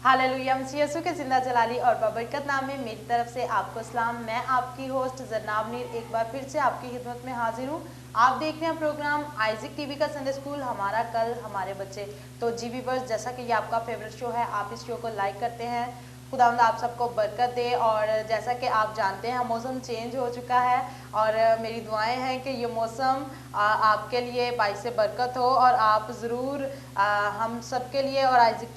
Hallelujah. मसीह यीशु के जिंदा जलाली और बबरकत नाम में मेरी तरफ से आपको सलाम। मैं आपकी होस्ट जरनाब नीर एक बार फिर से आपकी खिदमत में हाजिर हूँ। आप देख रहे हैं प्रोग्राम आइजिक टीवी का संडे स्कूल, हमारा कल हमारे बच्चे। तो जी व्यूअर्स, जैसा कि ये आपका फेवरेट शो है, आप इस शो को लाइक करते हैं। खुदावंद आप सबको बरकत दे। और जैसा कि आप जानते हैं, मौसम चेंज हो चुका है और मेरी दुआएं हैं कि ये मौसम आपके लिए बाइस से बरकत हो और आप ज़रूर हम सब के लिए और आइजिक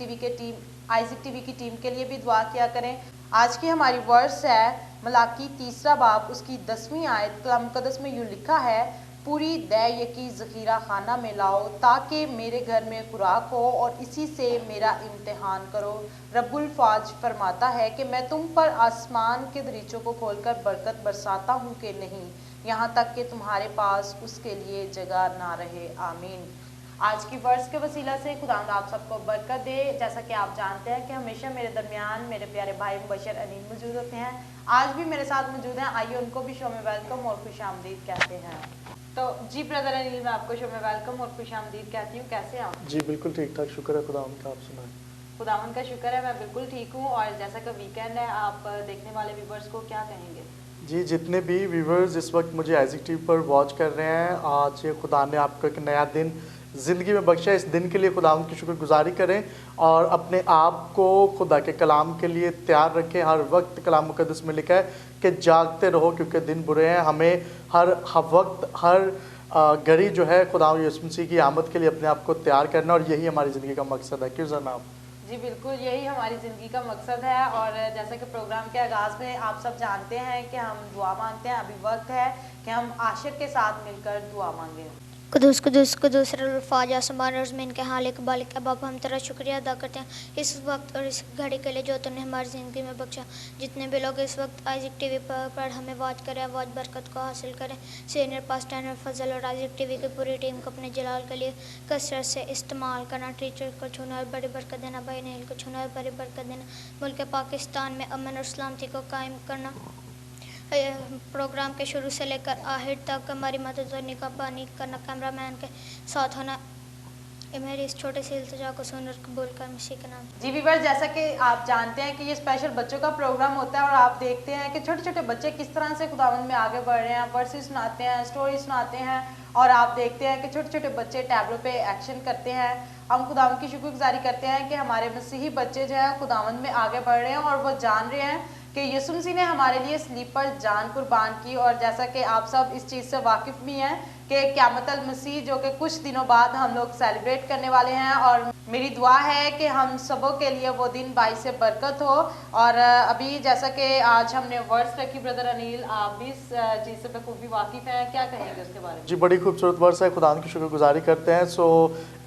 टीवी की टीम के लिए भी दुआ किया करें। आज की हमारी वर्स है मलाकी 3 बाब उसकी 10वीं आयत। कलाम मुकद्दस में यूँ लिखा है, पूरी दया की ज़खीरा खाना में लाओ ताकि मेरे घर में खुराक हो और इसी से मेरा इम्तिहान करो। रब्बुल फाज फरमाता है कि मैं तुम पर आसमान के दरीचों को खोलकर बरकत बरसाता हूँ कि नहीं, यहाँ तक कि तुम्हारे पास उसके लिए जगह ना रहे। आमीन। आज की वर्ष के वसीला से खुदावंद आप सबको बरकत दे। जैसा कि आप जानते हैं कि हमेशा मेरे दरमियान मेरे प्यारे भाई मुबशर अनील मौजूद होते हैं। आज भी मेरे साथ मौजूद हैं। आइए उनको भी शो में वेलकम और खुश आमदीद कहते हैं। तो जी ब्रदर अनिल, मैं आपको शो में वेलकम और खुश आमदीद कहती हूँ। कैसे हैं आप? जी बिल्कुल ठीक ठाक, शुक्र है खुदावंद का। आप सुनाएं। खुदावंद का शुक्र है, मैं बिल्कुल ठीक हूँ। और जैसा कि वीकेंड है, आप देखने वाले व्यूवर्स को क्या कहेंगे? जी, जितने भी व्यूवर्स इस वक्त मुझे आइजिक टीवी पर वॉच कर रहे हैं, आज खुदा ने आपको एक नया दिन ज़िंदगी में बख्शा। इस दिन के लिए खुदावंद की शुक्रगुजारी करें और अपने आप को खुदा के कलाम के लिए तैयार रखें। हर वक्त कलाम मुकद्दस में लिखा है कि जागते रहो क्योंकि दिन बुरे हैं। हमें हर वक्त हर घड़ी जो है खुदा यीशु मसीह की आमद के लिए अपने आप को तैयार करना, और यही हमारी ज़िंदगी का मकसद है। क्यों जनाब? जी बिल्कुल, यही हमारी ज़िंदगी का मकसद है। और जैसा कि प्रोग्राम के आगाज़ में आप सब जानते हैं कि हम दुआ मांगते हैं। अभी वक्त है कि हम आशिर के साथ मिलकर दुआ मांगें। कुदूस कुदूस कुदूस रफ़ाज आसमान और ज़मीन के हालिक बालिक है। बाप, हम तेरा शुक्रिया अदा करते हैं इस वक्त और इस घड़ी के लिए जो तूने हमारी ज़िंदगी में बख्शा। जितने भी लोग इस वक्त आइजिक टीवी पर हमें वाच करें, वाच बरकत को हासिल करें। सीनियर पास्टर फजल और आइजिक टीवी की पूरी टीम को अपने जलाल के लिए कसरत से इस्तेमाल करना। टीचर को छूना और बड़ी बरकत देना। भाई नहील को छूना और बड़ी बरकत देना। मुल्क पाकिस्तान में अमन और सलामती को कायम करना। प्रोग्राम के शुरू से लेकर आखिर तक हमारी मदद और निगरानी करना। कैमरामैन के साथ होना। मेरी इस छोटे से इल्तिजा को सुनकर कबूल कर मसीह के नाम। जी व्यूअर्स, जैसा कि आप जानते हैं कि ये स्पेशल बच्चों का प्रोग्राम होता है और आप देखते हैं कि छोटे छोटे बच्चे किस तरह से खुदावंद में आगे बढ़ रहे हैं। वर्सेस सुनाते हैं, स्टोरी सुनाते हैं और आप देखते हैं कि छोटे छोटे बच्चे टैबलों पे एक्शन करते हैं। हम खुदावंद की शुक्रगुजारी करते हैं कि हमारे मसीही बच्चे जो है खुदावंद में आगे बढ़ रहे हैं और वो जान रहे हैं कि यीशु मसीह ने हमारे लिए सलीब पर जान कुर्बान की। और जैसा कि आप सब इस चीज़ से वाकिफ़ भी हैं कि क़यामतुल मसीह जो कि कुछ दिनों बाद हम लोग सेलिब्रेट करने वाले हैं, और मेरी दुआ है कि हम सबों के लिए वो दिन बाइस से बरकत हो। और अभी जैसा कि आज हमने वर्स रखी, ब्रदर अनिल आप भी इस चीज़ से बखूबी वाकिफ़ हैं, क्या कहेंगे उसके बारे में? जी, बड़ी खूबसूरत वर्स है, खुदा की शुक्रगुजारी करते हैं। सो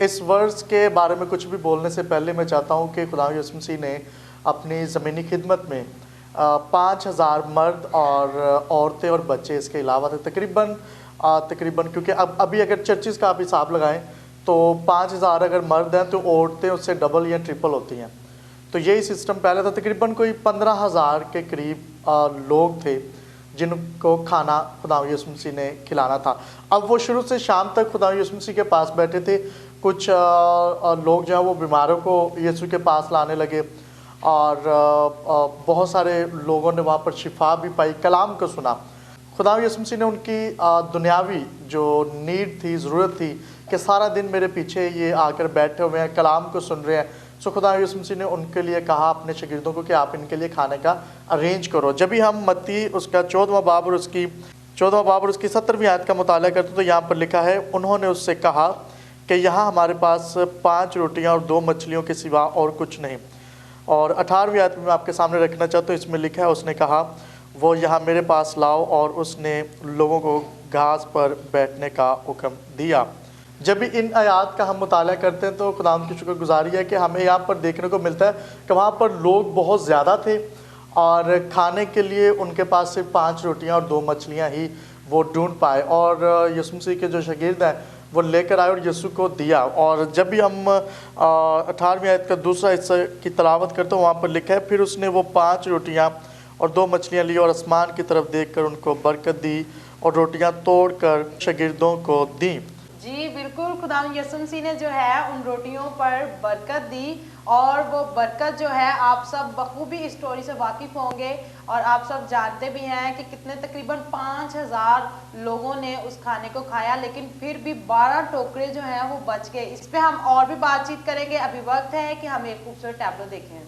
इस वर्स के बारे में कुछ भी बोलने से पहले मैं चाहता हूँ कि खुदा यीशु मसीह ने अपनी ज़मीनी खिदमत में 5000 मर्द और औरतें और बच्चे इसके अलावा थे तकरीबन क्योंकि अब अभी अगर चर्चिज़ का आप हिसाब लगाएं तो 5000 अगर मर्द हैं तो औरतें उससे डबल या ट्रिपल होती हैं। तो यही सिस्टम पहले था। तकरीबन कोई 15,000 के करीब लोग थे जिनको खाना खुदा यीशु मसीह ने खिलाना था। अब वो शुरू से शाम तक खुदा यीशु मसीह के पास बैठे थे। कुछ लोग जो हैं वो बीमारों को यीशु के पास लाने लगे और बहुत सारे लोगों ने वहाँ पर शिफा भी पाई, कलाम को सुना। खुदा यीशु मसीह ने उनकी दुनियावी जो नीड थी, ज़रूरत थी कि सारा दिन मेरे पीछे ये आकर बैठे हुए हैं, कलाम को सुन रहे हैं। सो खुदा यीशु मसीह ने उनके लिए कहा अपने शागिर्दों को कि आप इनके लिए खाने का अरेंज करो। जब भी हम मत्ती उसका 14वां बाब और उसकी 17वीं आयत का मुताला करते तो यहाँ पर लिखा है, उन्होंने उससे कहा कि यहाँ हमारे पास 5 रोटियाँ और 2 मछलियों के सिवा और कुछ नहीं। और 18वीं आयत में मैं आपके सामने रखना चाहता हूँ, इसमें लिखा है, उसने कहा वो यहाँ मेरे पास लाओ, और उसने लोगों को घास पर बैठने का हुक्म दिया। जब भी इन आयात का हम मुताला करते हैं तो खुदा की शुक्रगुजारी है कि हमें यहाँ पर देखने को मिलता है कि वहाँ पर लोग बहुत ज़्यादा थे और खाने के लिए उनके पास सिर्फ 5 रोटियाँ और 2 मछलियाँ ही वो ढूंढ पाए। और यीशु मसीह के जो शागिर्द हैं वो लेकर आए और यीशु को दिया। और जब भी हम 18वीं आयत का दूसरा हिस्सा की तलावत करते हैं वहाँ पर लिखा है, फिर उसने वो 5 रोटियाँ और 2 मछलियाँ ली और आसमान की तरफ देखकर उनको बरकत दी और रोटियाँ तोड़कर शागिर्दों को दी। जी बिल्कुल, खुदा यसुम मसीह ने जो है उन रोटियों पर बरकत दी और वो बरकत जो है आप सब बखूबी इस स्टोरी से वाकिफ़ होंगे और आप सब जानते भी हैं कि कितने तकरीबन 5000 लोगों ने उस खाने को खाया, लेकिन फिर भी 12 टोकरे जो हैं वो बच गए। इस पे हम और भी बातचीत करेंगे। अभी वक्त है कि हम एक खूबसूरत टैब्लो देखें।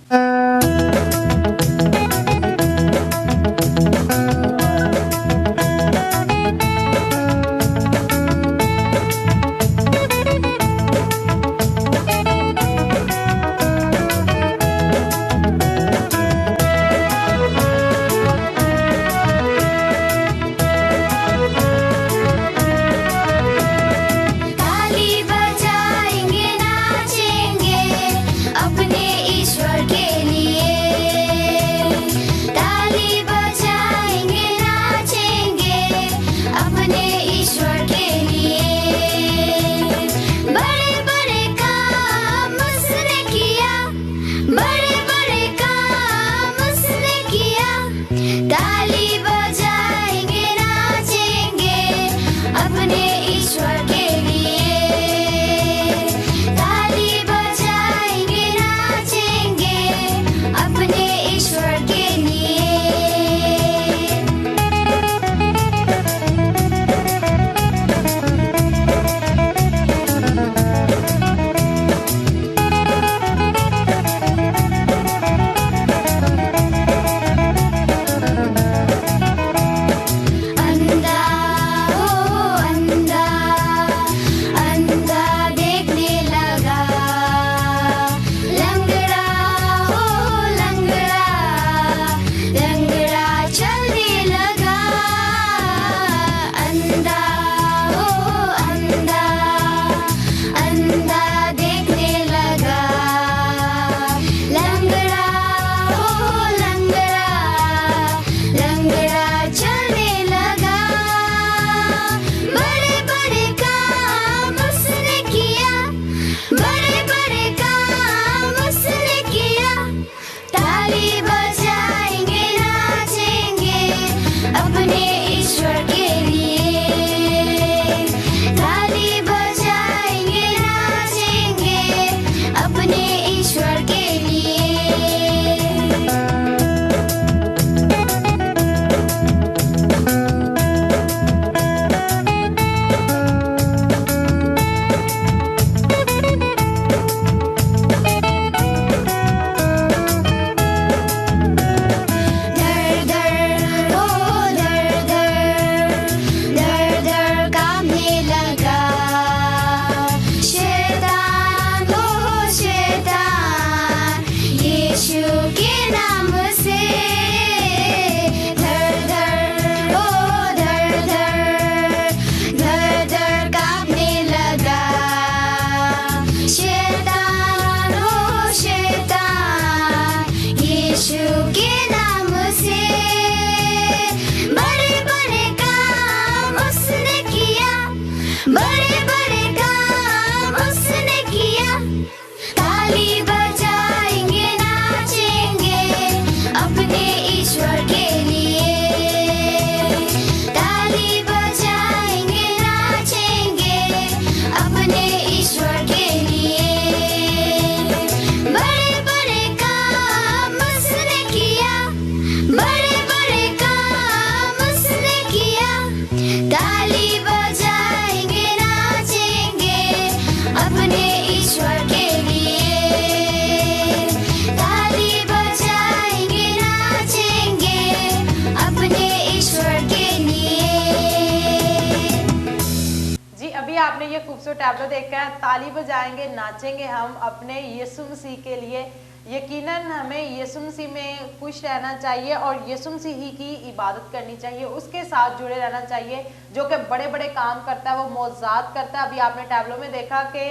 खूबसूरत टैब्लो देखकर ताली बजाएंगे, नाचेंगे हम अपने यीशु मसीह के लिए। यकीनन हमें यीशु मसीह में खुश रहना चाहिए और यीशु मसीह ही की इबादत करनी चाहिए, उसके साथ जुड़े रहना चाहिए जो कि बड़े बड़े काम करता है, वो मौज़ात करता है। अभी आपने टैब्लो में देखा कि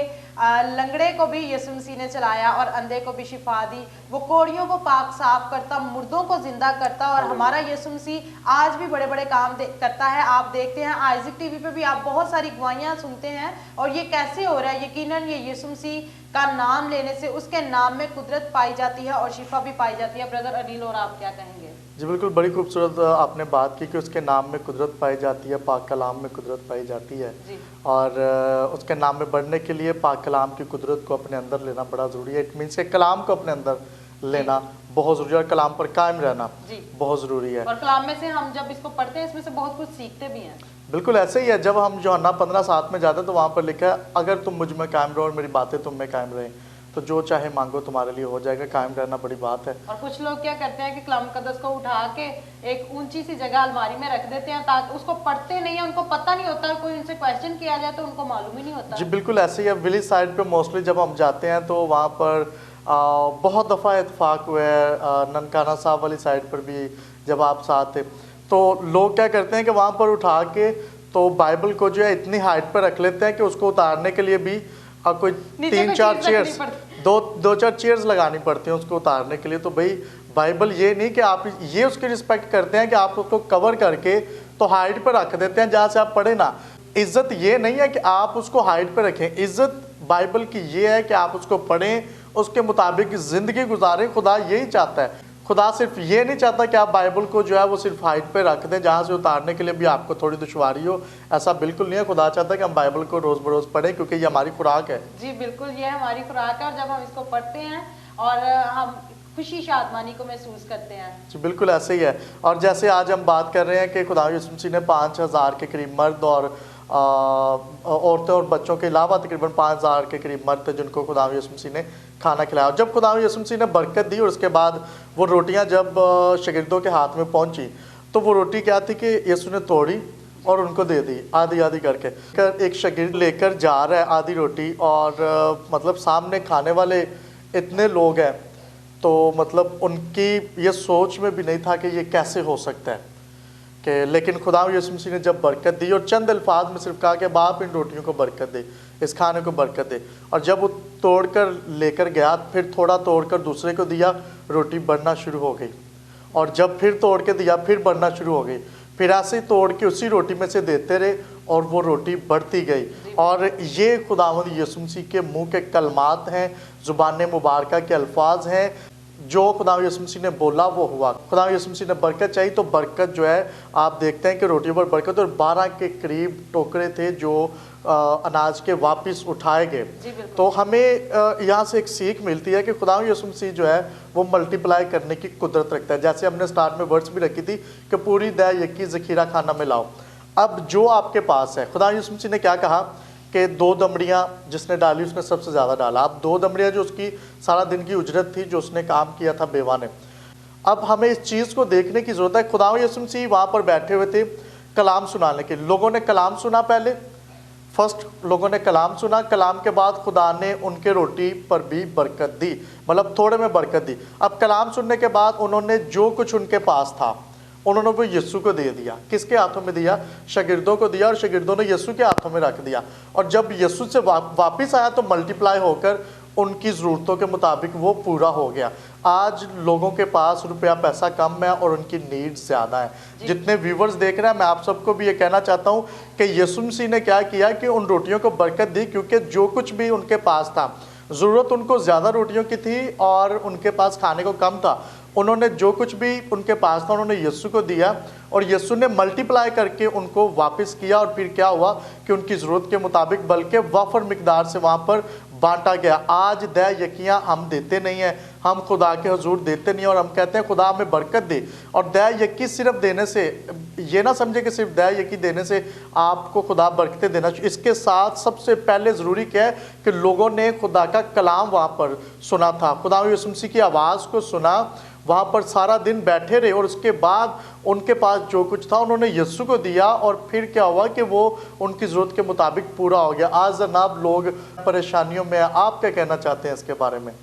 लंगड़े को भी यीशु मसीह ने चलाया और अंधे को भी शिफा दी, वो कोड़ियों को पाक साफ करता, मुर्दों को जिंदा करता। और हमारा यीशु मसीह आज भी बड़े बड़े काम करता है। आप देखते हैं आइज़िक टीवी पे भी आप बहुत सारी गवाहियाँ सुनते हैं और ये कैसे हो रहा है। यकीनन ये यीशु मसीह का नाम लेने से उसके नाम में कुदरत पाई जाती है और शिफा भी पाई जाती है। ब्रदर अनिल, और आप क्या कहेंगे? जी बिल्कुल, बड़ी खूबसूरत आपने बात की कि उसके नाम में कुदरत पाई जाती है, पाक कलाम में कुदरत पाई जाती है जी। और उसके नाम में बढ़ने के लिए पाक कलाम की कुदरत को अपने अंदर लेना बड़ा ज़रूरी है। इट मीन्स के कलाम को अपने अंदर लेना बहुत ज़रूरी है और कलाम पर कायम रहना बहुत ज़रूरी है। और कलाम में से हम जब इसको पढ़ते हैं इसमें से बहुत कुछ सीखते भी हैं। बिल्कुल ऐसे ही है। जब हम यूहन्ना 15:7 में जाते हैं तो वहाँ पर लिखा है, अगर तुम मुझ में कायम रहो और मेरी बातें तुम में कायम रहें तो जो चाहे मांगो तुम्हारे लिए हो जाएगा। कायम रहना बड़ी बात है। और कुछ लोग क्या करते हैं कि कलाम मुकद्दस को उठा के एक ऊंची सी जगह अलमारी में रख देते हैं ताकि उसको पढ़ते नहीं है, उनको पता नहीं होता, कोई उनसे क्वेश्चन किया जाए तो उनको मालूम ही नहीं होता। जी बिल्कुल ऐसे ही है। विलेज साइड पे मोस्टली जब हम जाते हैं तो वहाँ पर बहुत दफ़ा इत्तेफाक हुआ है। ननकाना साहब वाली साइड पर भी जब आप साथ थे तो लोग क्या करते हैं कि वहाँ पर उठा के तो बाइबल को जो है इतनी हाइट पर रख लेते हैं कि उसको उतारने के लिए भी कोई 3-4 चेयर्स, दो चार चेयर्स लगानी पड़ती हैं उसको उतारने के लिए। तो भाई बाइबल ये नहीं कि आप ये उसकी रिस्पेक्ट करते हैं कि आप उसको कवर करके तो हाइट पर रख देते हैं जहाँ से आप पढ़े ना। इज्जत ये नहीं है कि आप उसको हाइट पर रखें, इज्जत बाइबल की ये है कि आप उसको पढ़ें, उसके मुताबिक ज़िंदगी गुजारें। खुदा यही चाहता है। खुदा सिर्फ ये नहीं चाहता कि आप बाइबल को जो है वो सिर्फ हाइट पे रख दें जहाँ से उतारने के लिए भी आपको थोड़ी दुश्वारी हो। ऐसा बिल्कुल नहीं है। खुदा चाहता है कि हम बाइबल को रोज़ बरोज़ पढ़ें क्योंकि ये हमारी खुराक है। जी बिल्कुल, ये हमारी खुराक है और जब हम इसको पढ़ते हैं और हम खुशी शादमानी को महसूस करते हैं। जी बिल्कुल ऐसे ही है। और जैसे आज हम बात कर रहे हैं कि खुदा यीशु मसीह ने 5000 के करीब मर्द और औरतें और बच्चों के अलावा तकरीबन 5000 के करीब मर्द थे जिनको खुदा यीशु मसीह ने खाना खिलाया। जब खुदा यीशु मसीह ने बरकत दी और उसके बाद वो रोटियां जब शागिर्दों के हाथ में पहुंची तो वो रोटी क्या थी कि यीशु ने तोड़ी और उनको दे दी आधी आधी करके। एक शागिर्द लेकर जा रहा है आधी रोटी और मतलब सामने खाने वाले इतने लोग हैं तो मतलब उनकी ये सोच में भी नहीं था कि ये कैसे हो सकता है कि, लेकिन खुदा यीशु मसीह ने जब बरकत दी और चंद अल्फाज में सिर्फ कहा कि बाप इन रोटियों को बरकत दे, इस खाने को बरकत दे। और जब वो तोड़कर लेकर गया फिर थोड़ा तोड़कर दूसरे को दिया, रोटी बढ़ना शुरू हो गई। और जब फिर तोड़ के दिया फिर बढ़ना शुरू हो गई। फिर ऐसे ही तोड़ के उसी रोटी में से देते रहे और वो रोटी बढ़ती गई। और ये खुदावंद यीशु मसीह के मुँह के कलमात हैं, ज़ुबान मुबारका के अल्फाज हैं। जो खुदा यीशु मसीह ने बोला वो हुआ। खुदा यीशु मसीह ने बरकत चाहिए तो बरकत जो है आप देखते हैं कि रोटी पर बरकत और 12 के करीब टोकरे थे जो अनाज के वापस उठाए गए। तो हमें यहाँ से एक सीख मिलती है कि खुदा यीशु मसीह जो है वो मल्टीप्लाई करने की कुदरत रखता है। जैसे हमने स्टार्ट में वर्ड्स भी रखी थी कि पूरी दया यकी ज़खीरा खाना में लाओ। अब जो आपके पास है, खुदा यीशु मसीह ने क्या कहा कि 2 दमड़ियाँ जिसने डाली उसने सबसे ज़्यादा डाला। अब 2 दमड़ियाँ जो उसकी सारा दिन की उजरत थी जो उसने काम किया था बेवा ने। अब हमें इस चीज़ को देखने की ज़रूरत है। खुदा यीशु मसीह वहाँ पर बैठे हुए थे कलाम सुनाने के। लोगों ने कलाम सुना, पहले फर्स्ट लोगों ने कलाम सुना, कलाम के बाद खुदा ने उनके रोटी पर भी बरकत दी, मतलब थोड़े में बरकत दी। अब कलाम सुनने के बाद उन्होंने जो कुछ उनके पास था उन्होंने वो यीशु को दे दिया। किसके हाथों में दिया? शागिर्दों को दिया और शागिर्दों ने यीशु के हाथों में रख दिया। और जब यीशु से वापस आया तो मल्टीप्लाई होकर उनकी ज़रूरतों के मुताबिक वो पूरा हो गया। आज लोगों के पास रुपया पैसा कम है और उनकी नीड्स ज़्यादा है। जितने व्यूवर्स देख रहे हैं मैं आप सबको भी ये कहना चाहता हूँ कि यीशु मसीह ने क्या किया कि उन रोटियों को बरकत दी क्योंकि जो कुछ भी उनके पास था, ज़रूरत उनको ज़्यादा रोटियों की थी और उनके पास खाने को कम था। उन्होंने जो कुछ भी उनके पास था उन्होंने यीशु को दिया और यीशु ने मल्टीप्लाई करके उनको वापस किया। और फिर क्या हुआ कि उनकी ज़रूरत के मुताबिक बल्कि वाफर मिकदार से वहाँ पर बांटा गया। आज दया यकियाँ हम देते नहीं हैं, हम खुदा के हुजूर देते नहीं और हम कहते हैं खुदा हमें बरकत दे। और दया यकी सिर्फ देने से, ये ना समझे कि सिर्फ दया यकी देने से आपको खुदा बरकतें देना चाहिए। इसके साथ सबसे पहले ज़रूरी क्या है कि लोगों ने खुदा का कलाम वहाँ पर सुना था, खुदा यीशु मसीह की आवाज़ को सुना, वहाँ पर सारा दिन बैठे रहे और उसके बाद उनके पास जो कुछ था उन्होंने यीशु को दिया और फिर क्या हुआ कि वो उनकी ज़रूरत के मुताबिक पूरा हो गया। आज जनाब लोग परेशानियों में, आप क्या कहना चाहते हैं इसके बारे में?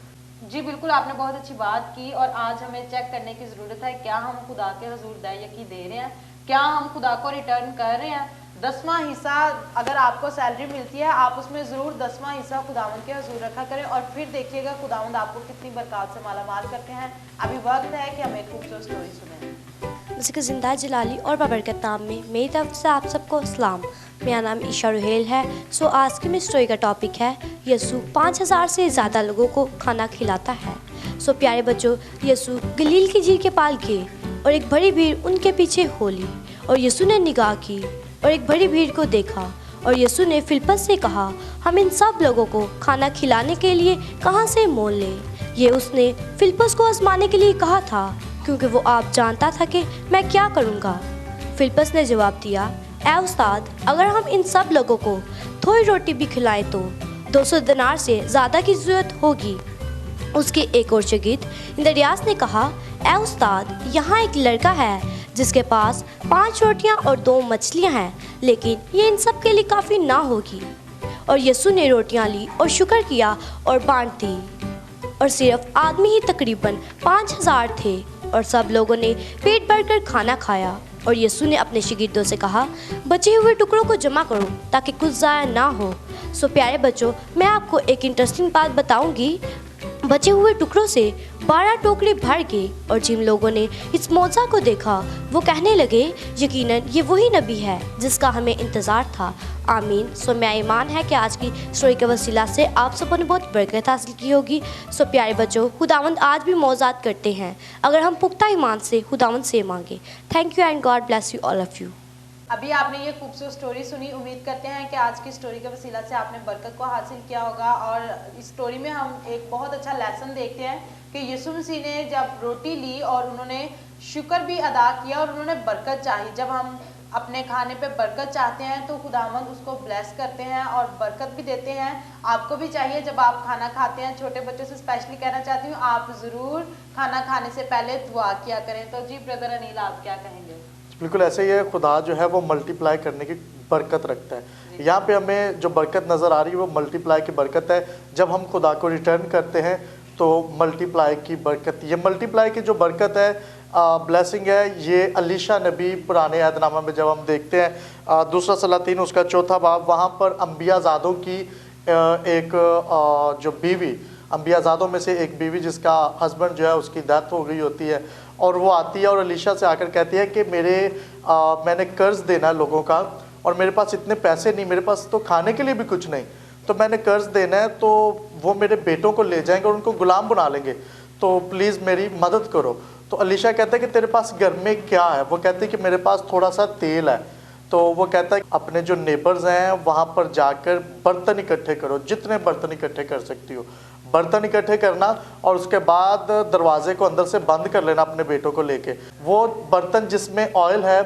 जी बिल्कुल, आपने बहुत अच्छी बात की और आज हमें चेक करने की ज़रूरत है क्या हम खुदा के हुजूर दया यकी दे रहे हैं, क्या हम खुदा को रिटर्न कर रहे हैं। 10वां हिस्सा अगर आपको सैलरी मिलती है आप उसमें ज़रूर 10वां हिस्सा खुदावंद के हुजूर रखा करें और फिर देखिएगा खुदावंद आपको कितनी बरकत से मालामाल करते हैं। अभी वक्त है कि हम एक खूबसूरत स्टोरी सुनें। जैसे कि जिंदा जलाली और बाबरकत नाम में मेरी तरफ से आप सबको सलाम। मेरा नाम ईशा रुहेल है। आज की मेरी स्टोरी का टॉपिक है यीशु 5000 से ज़्यादा लोगों को खाना खिलाता है। प्यारे बच्चों, यीशु गलील की झील के पाल गए और एक बड़ी भीड़ उनके पीछे हो ली। और यीशु ने निगाह की और एक बड़ी भीड़ को देखा और यीशु ने फिलिप्पस से कहा, हम इन सब लोगों को खाना खिलाने के लिए कहाँ से मोल लें? ये उसने फिलिप्पस को आजमाने के लिए कहा था, क्योंकि वो आप जानता था कि मैं क्या करूँगा। फिलिप्पस ने जवाब दिया, ऐ उस्ताद, अगर हम इन सब लोगों को थोड़ी रोटी भी खिलाएं तो 200 दिनार से ज़्यादा की ज़रूरत होगी। उसके एक और शागिर्द इंद्रियास ने कहा, ऐ उस्ताद, यहाँ एक लड़का है जिसके पास 5 रोटियाँ और 2 मछलियाँ हैं, लेकिन ये इन सब के लिए काफ़ी ना होगी। और यीशु ने रोटियाँ ली और शुक्र किया और बांट दी। और सिर्फ आदमी ही तकरीबन 5000 थे और सब लोगों ने पेट भरकर खाना खाया। और यीशु ने अपने शागिर्दों से कहा, बचे हुए टुकड़ों को जमा करो ताकि कुछ ज़ाया ना हो। प्यारे बच्चों, मैं आपको एक इंटरेस्टिंग बात बताऊंगी। बचे हुए टुकड़ों से 12 टोकरे भर गए और जिन लोगों ने इस मौजा को देखा वो कहने लगे, यकीनन ये वही नबी है जिसका हमें इंतज़ार था। आमीन। मेरा ईमान है कि आज की स्टोरी के वसीला से आप सबों ने बहुत बरकत हासिल की होगी। प्यारे बच्चों, खुदावंद आज भी मौजात करते हैं अगर हम पुख्ता ईमान से खुदावंद से मांगे। Thank you and God bless you all of you. अभी आपने ये खूबसूरत स्टोरी सुनी। उम्मीद करते हैं कि आज की स्टोरी के वसीला से आपने बरकत को हासिल किया होगा। और इस स्टोरी में हम एक बहुत अच्छा लेसन देखते हैं कि यीशु मसीह ने जब रोटी ली और उन्होंने शुक्र भी अदा किया और उन्होंने बरकत चाही। जब हम अपने खाने पे बरकत चाहते हैं तो खुदावंद उसको ब्लेस करते हैं और बरकत भी देते हैं। आपको भी चाहिए, जब आप खाना खाते हैं, छोटे बच्चों से स्पेशली कहना चाहती हूँ, आप ज़रूर खाना खाने से पहले दुआ किया करें। तो जी ब्रदर अनिल, आप क्या कहेंगे? बिल्कुल ऐसे ही है। खुदा जो है वो मल्टीप्लाई करने की बरकत रखता है। यहाँ पे हमें जो बरकत नज़र आ रही है वो मल्टीप्लाई की बरकत है। जब हम खुदा को रिटर्न करते हैं तो मल्टीप्लाई की बरकत, ये मल्टीप्लाई की जो बरकत है, ब्लेसिंग है, ये अलीशा नबी पुराने अहदनामा में जब हम देखते हैं 2 सलातीन उसका 4था बाब, वहाँ पर अम्बियाज़ादों की एक जो बीवी, अम्बियाज़ादों में से एक बीवी जिसका हस्बैंड जो है उसकी डेथ हो गई होती है और वो आती है और अलीशा से आकर कहती है कि मैंने कर्ज़ देना है लोगों का और मेरे पास इतने पैसे नहीं, मेरे पास तो खाने के लिए भी कुछ नहीं, तो मैंने कर्ज़ देना है, तो वो मेरे बेटों को ले जाएंगे और उनको गुलाम बना लेंगे, तो प्लीज़ मेरी मदद करो। तो अलीशा कहता है कि तेरे पास घर में क्या है? वो कहते हैं कि मेरे पास थोड़ा सा तेल है। तो वो कहता है अपने जो नेबर्स हैं वहाँ पर जाकर बर्तन इकट्ठे करो, जितने बर्तन इकट्ठे कर सकती हो बर्तन इकट्ठे करना और उसके बाद दरवाजे को अंदर से बंद कर लेना अपने बेटों को लेके। वो बर्तन जिसमें ऑयल है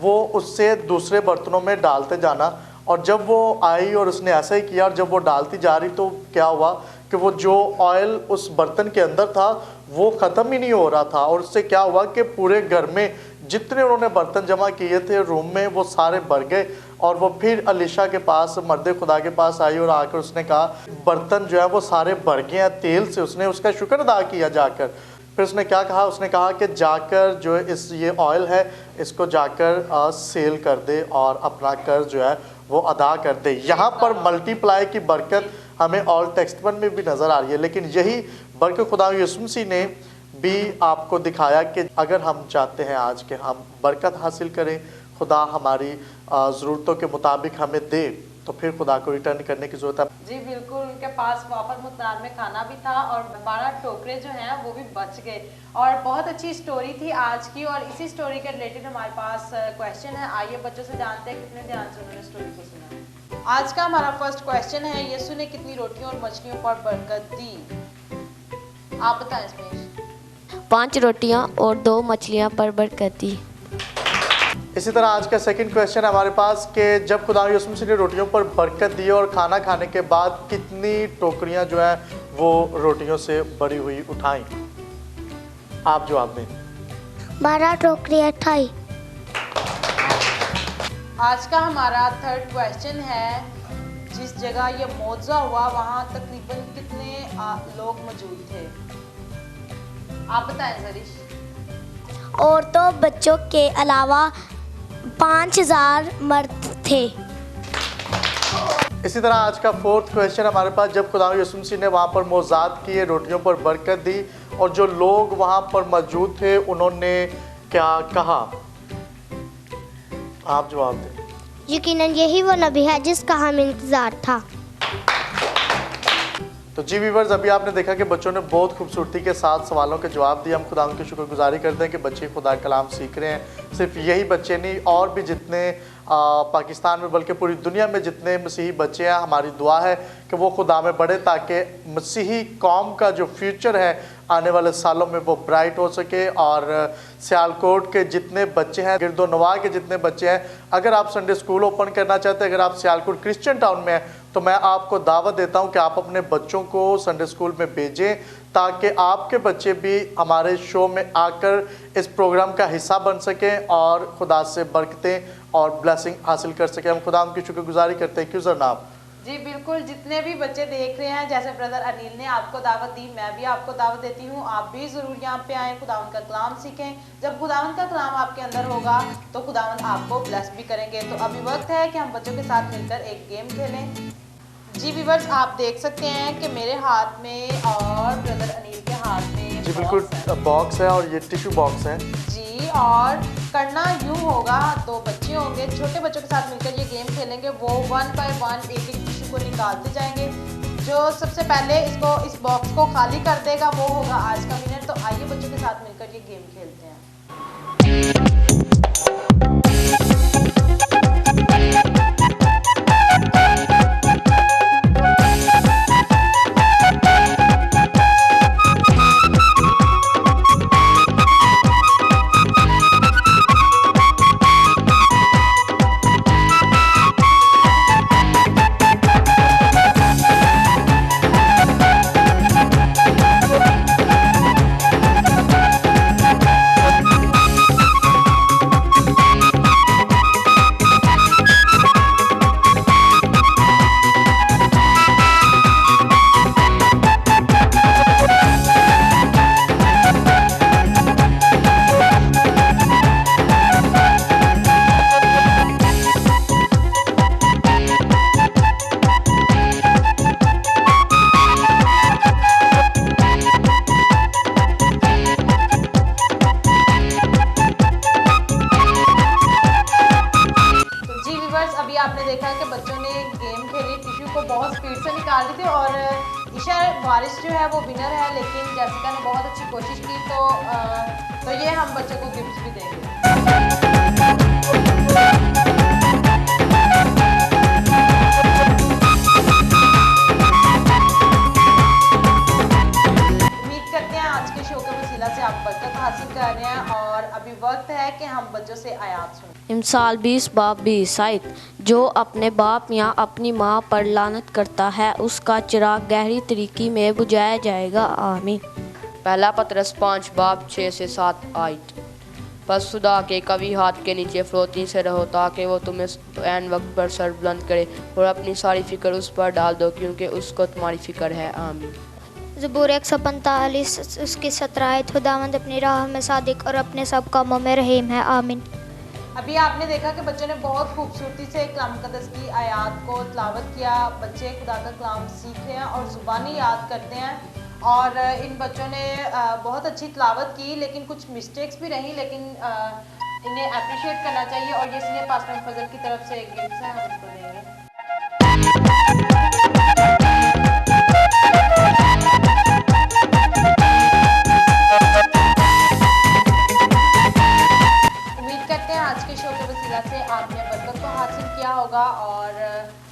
वो उससे दूसरे बर्तनों में डालते जाना। और जब वो आई और उसने ऐसा ही किया और जब वो डालती जा रही तो क्या हुआ कि वो जो ऑयल उस बर्तन के अंदर था वो ख़त्म ही नहीं हो रहा था। और उससे क्या हुआ कि पूरे घर में जितने उन्होंने बर्तन जमा किए थे रूम में वो सारे भर गए। और वो फिर अलीशा के पास, मर्द खुदा के पास आई और आकर उसने कहा बर्तन जो है वो सारे भर गए हैं तेल से। उसने उसका शुक्र अदा किया जाकर। फिर उसने क्या कहा? उसने कहा कि जाकर जो ये ऑयल है इसको जाकर सेल कर दे और अपना कर्ज जो है वो अदा कर दे। यहाँ पर मल्टीप्लाई की बरकत हमें ओल्ड टेस्टामेंट में भी नज़र आ रही है, लेकिन यही बरकत खुदा यीशु मसीह ने भी आपको दिखाया कि अगर हम चाहते हैं आज के हम बरकत हासिल करें, खुदा हमारी ज़रूरतों के मुताबिक हमें दे, तो फिर खुदा को रिटर्न करने की ज़रूरत है। जी बिल्कुल, उनके पास वाफर मुकदार में खाना भी था और 12 टोकरे जो हैं वो भी बच गए। और बहुत अच्छी स्टोरी थी आज की। और इसी स्टोरी के रिलेटेड हमारे पास क्वेश्चन है। आइए बच्चों से जानते हैं कितने ध्यान से उन्होंने स्टोरी को सुना। आज का हमारा फर्स्ट क्वेश्चन है, यीशु ने कितनी रोटियों और मछलियों पर बरकत दी? आप बताएं इसमें। 5 रोटियां और 2 मछलियां पर बरकत दी। इसी तरह आज का सेकंड क्वेश्चन है हमारे पास कि जब खुदा यीशु मसीह ने रोटियों पर बरकत दी और खाना खाने के बाद कितनी टोकरियां जो है वो रोटियों से भरी हुई उठाई? आप जवाब दें। 12 टोकरियां उठाई। आज का हमारा थर्ड क्वेश्चन है, जिस जगह ये मौजा हुआ वहाँ तकरीबन कितने लोग मौजूद थे? आप बताएं जरीश। औरतों बच्चों के अलावा 5000 मर्द थे। इसी तरह आज का फोर्थ क्वेश्चन हमारे पास, जब खुदा यीशु मसीह ने वहाँ पर मौजात किए, रोटियों पर बरकत दी और जो लोग वहाँ पर मौजूद थे उन्होंने क्या कहा? आप जवाब दें। यकीनन यही वो नबी है जिसका हमें इंतज़ार था। तो जी व्यूअर्स, अभी आपने देखा कि बच्चों ने बहुत खूबसूरती के साथ सवालों के जवाब दिए। हम खुदा की शुक्रगुजारी करते हैं कि बच्चे खुदा कलाम सीख रहे हैं। सिर्फ यही बच्चे नहीं, और भी जितने पाकिस्तान में बल्कि पूरी दुनिया में जितने मसीही बच्चे हैं, हमारी दुआ है कि वो खुदा में बढ़े ताकि मसीही कौम का जो फ्यूचर है आने वाले सालों में वो ब्राइट हो सके। और सियालकोट के जितने बच्चे हैं, गिरदोनवा के जितने बच्चे हैं, अगर आप संडे स्कूल ओपन करना चाहते हैं, अगर आप सियालकोट क्रिश्चियन टाउन में हैं, तो मैं आपको दावत देता हूं कि आप अपने बच्चों को संडे स्कूल में भेजें ताकि आपके बच्चे भी हमारे शो में आकर इस प्रोग्राम का हिस्सा बन सकें और खुदा से बरकतें और ब्लेसिंग हासिल कर सकें। हम खुदा की शुक्रगुजारी करते हैं। क्यों जनाब? जी बिल्कुल, जितने भी बच्चे देख रहे हैं, जैसे ब्रदर अनिल ने आपको दावत दी, मैं भी आपको दावत देती हूँ, आप भी ज़रूर यहाँ पे आएँ, खुदावंद का कलाम सीखें। जब खुदावंद का कलाम आपके अंदर होगा तो खुदावंद आपको ब्लेस भी करेंगे। तो अभी वक्त है कि हम बच्चों के साथ मिलकर एक गेम खेलें। जी व्यूअर्स, आप देख सकते हैं कि मेरे हाथ में और ब्रदर अनिल के हाथ में जी बिल्कुल बॉक्स है और ये टिश्यू बॉक्स है जी। और करना यूँ होगा, दो बच्चे होंगे, छोटे बच्चों के साथ मिलकर ये गेम खेलेंगे। वो 1 बाय 1 एक एक टिश्यू को निकालते जाएंगे। जो सबसे पहले इस बॉक्स को खाली कर देगा वो होगा आज का विनर। तो आइए बच्चों के साथ मिलकर ये गेम खेलते हैं। आपने देखा कि बच्चों ने गेम खेली, टिश्यू को बहुत स्पीड से निकाल दी थी और ईशा वारिस जो है वो विनर है, लेकिन जैसिका ने बहुत अच्छी कोशिश की। तो ये हम बच्चों को गिफ्ट भी देंगे। से आप बरकत हासिल कर रहे हैं और अभी वक्त है कि हम बच्चों से आयात सुनें। इमसाल 20 बाब 20 आयत, जो अपने बाप या अपनी माँ पर लानत करता है उसका चिराग गहरी तरीकी में बुझाया जाएगा। आमीन। पहला पतरस 5 बाब 6 से 7 आयत, बस खुदा के कभी हाथ के नीचे फरोती से रहो ताकि वो तुम्हें ऐन वक्त पर सर बुलंद करे और अपनी सारी फिक्र उस पर डाल दो क्योंकि उसको तुम्हारी फिक्र है। आमीन। ज़बूर 145 उसकी 17 आयत, खुदावंद अपनी राह में सादिक और अपने सब कामों में रहीम है। आमीन। अभी आपने देखा कि बच्चों ने बहुत खूबसूरती से कलाम मुक़द्दस की आयात को तिलावत किया। बच्चे खुदा का कलाम सीख रहे हैं और ज़ुबानी याद करते हैं और इन बच्चों ने बहुत अच्छी तिलावत की, लेकिन कुछ मिस्टेक्स भी रही, लेकिन इन्हें अप्रिशिएट करना चाहिए और ये इसलिए पास्टर फजल की तरफ से एक गिफ्ट है, हम इनको देंगे। आज के शो के वसीला से आपने बरकत को हासिल किया होगा और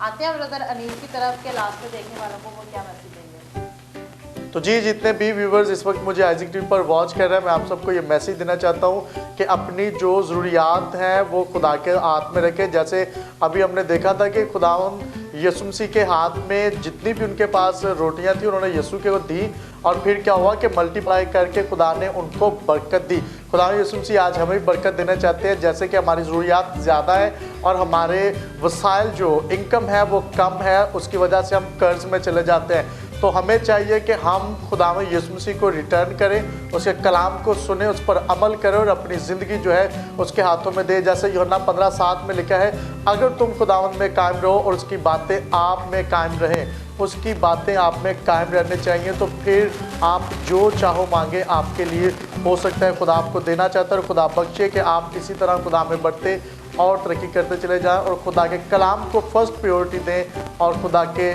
आते हैं ब्रदर अनिल की तरफ के लास्ट में देखने वालों को वो क्या मैसेज देंगे। तो जी, जितने भी व्यूवर्स इस वक्त मुझे आइज़िक टीवी पर वॉच कर रहे हैं, मैं आप सबको ये मैसेज देना चाहता हूँ कि अपनी जो ज़रूरियात हैं वो खुदा के हाथ में रखें। जैसे अभी हमने देखा था कि खुदावंद यीशु मसीह के हाथ में जितनी भी उनके पास रोटियां थी उन्होंने यीशु को दी और फिर क्या हुआ कि मल्टीप्लाई करके खुदा ने उनको बरकत दी। खुदा यीशु मसीह आज हमें बरकत देना चाहते हैं। जैसे कि हमारी ज़रूरियात ज़्यादा है और हमारे वसाइल जो इनकम है वो कम है, उसकी वजह से हम कर्ज में चले जाते हैं। तो हमें चाहिए कि हम खुदा में यीशु मसीह को रिटर्न करें, उसके कलाम को सुने, उस पर अमल करें और अपनी ज़िंदगी जो है उसके हाथों में दे। जैसे यूहन्ना 15:7 में लिखा है, अगर तुम खुदावंद में कायम रहो और उसकी बातें आप में कायम रहें उसकी बातें आप में कायम रहने चाहिए, तो फिर आप जो चाहो मांगे आपके लिए हो सकता है। खुदा आपको देना चाहता है और खुदा बख्शे कि आप इसी तरह खुदा में बढ़ते और तरक्की करते चले जाएं और खुदा के कलाम को फर्स्ट प्रायोरिटी दें और खुदा के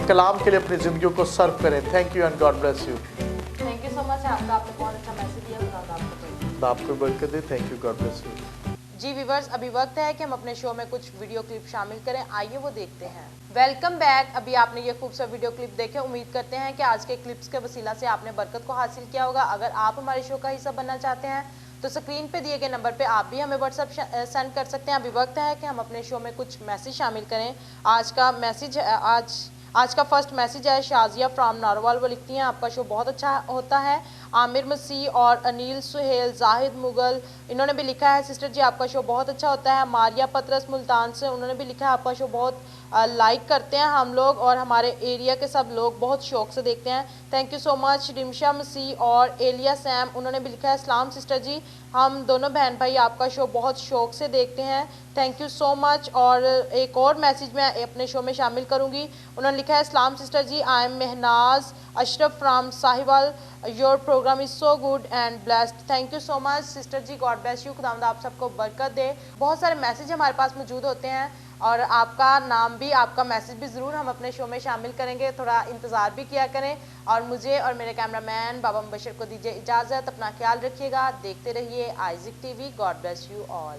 कलाम के लिए अपनी ज़िंदगी को सर्व करें। Thank you and God bless you. Thank you so much, आपका आपने बहुत अच्छा मैसेज दिया। खुदा आपको बरकत दे। Thank you, God bless you. जी व्यूवर्स, अभी वक्त है कि हम अपने शो में कुछ वीडियो क्लिप शामिल करें, आइए वो देखते हैं। Welcome back. अभी आपने ये खूबसूरत वीडियो क्लिप देखे, उम्मीद करते हैं कि आज के क्लिप्स के वसीला से आपने बरकत को हासिल किया होगा। अगर आप हमारे शो का हिस्सा बनना चाहते हैं तो स्क्रीन पे दिए गए नंबर पे आप भी हमें व्हाट्सएप सेंड कर सकते हैं। अभी वक्त है कि हम अपने शो में कुछ मैसेज शामिल करें। आज का फर्स्ट मैसेज है शाजिया फ्राम नारोवाल। वो लिखती हैं, आपका शो बहुत अच्छा होता है। आमिर मसीह और अनिल सुहेल, जाहिद मुगल, इन्होंने भी लिखा है, सिस्टर जी आपका शो बहुत अच्छा होता है। मारिया पतरस मुल्तान से, उन्होंने भी लिखा है, आपका शो बहुत लाइक करते हैं हम लोग और हमारे एरिया के सब लोग बहुत शौक से देखते हैं। Thank you so much. Rimsha Masih और एलिया सैम, उन्होंने भी लिखा है, सलाम सिस्टर जी, हम दोनों बहन भाई आपका शो बहुत शौक से देखते हैं। Thank you so much. और एक और मैसेज मैं अपने शो में शामिल करूंगी। उन्होंने लिखा है, सलाम sister ji, I am Mahnaz Ashraf from Sahiwal, your programme is so good and blessed. Thank you so much sister ji, God bless you. खुदावंद आप सबको बरकत दे। बहुत सारे मैसेज हमारे पास मौजूद होते हैं और आपका नाम भी, आपका मैसेज भी ज़रूर हम अपने शो में शामिल करेंगे, थोड़ा इंतज़ार भी किया करें। और मुझे और मेरे कैमरामैन बाबा मुबशर को दीजिए इजाज़त। अपना ख्याल रखिएगा, देखते रहिए Isaac TV. God bless you all.